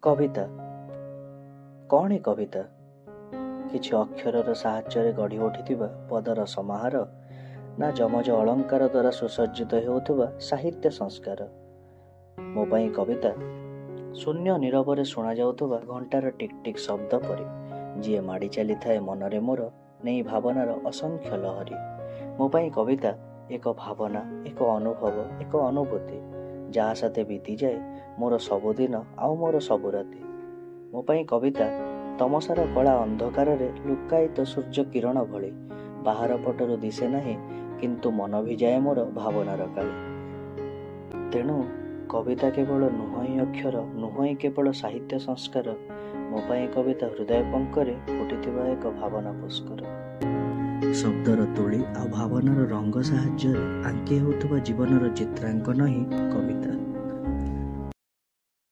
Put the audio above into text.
କବିତା କ'ଣ ଏ କବିତା? କିଛି ଅକ୍ଷରର ସାହାଯ୍ୟରେ ଗଢ଼ି ଉଠିଥିବା ପଦର ସମାହାର, ନା ଯମଜ ଅଳଙ୍କାର ଦ୍ୱାରା ସୁସଜ୍ଜିତ ହେଉଥିବା ସାହିତ୍ୟ ସଂସ୍କାର? ମୋ ପାଇଁ କବିତା ଶୂନ୍ୟ ନୀରବରେ ଶୁଣାଯାଉଥିବା ଘଣ୍ଟାର ଟିକ୍ ଟିକ୍ ଶବ୍ଦ ପରି, ଯିଏ ମାଡ଼ି ଚାଲିଥାଏ ମନରେ ମୋର ନେଇ ଭାବନାର ଅସଂଖ୍ୟ ଲହରୀ। ମୋ ପାଇଁ କବିତା ଏକ ଭାବନା, ଏକ ଅନୁଭବ, ଏକ ଅନୁଭୂତି, ଯାହା ସାଥେ ବିତିଯାଏ ମୋର ସବୁଦିନ ଆଉ ମୋର ସବୁ ରାତି। ମୋ ପାଇଁ କବିତା ତମସାର କଳା ଅନ୍ଧକାରରେ ଲୁକାୟିତ ସୂର୍ଯ୍ୟ କିରଣ ଭଳି, ବାହାର ପଟରୁ ଦିଶେ ନାହିଁ କିନ୍ତୁ ମନ ଭିଯାଏ ମୋର ଭାବନାର କାଳି। ତେଣୁ କବିତା କେବଳ ନୁହଁଇ ଅକ୍ଷର, ନୁହଁଇ କେବଳ ସାହିତ୍ୟ ସଂସ୍କାର। ମୋ ପାଇଁ କବିତା ହୃଦୟ ପଙ୍କରେ ଫୁଟିଥିବା ଏକ ଭାବନା ପୁଷ୍କର। ଶବ୍ଦର ତୁଳି ଆଉ ଭାବନାର ରଙ୍ଗ ସାହାଯ୍ୟରେ ଆଙ୍କି ହେଉଥିବା ଜୀବନର ଚିତ୍ରାଙ୍କନ ହିଁ କବିତା।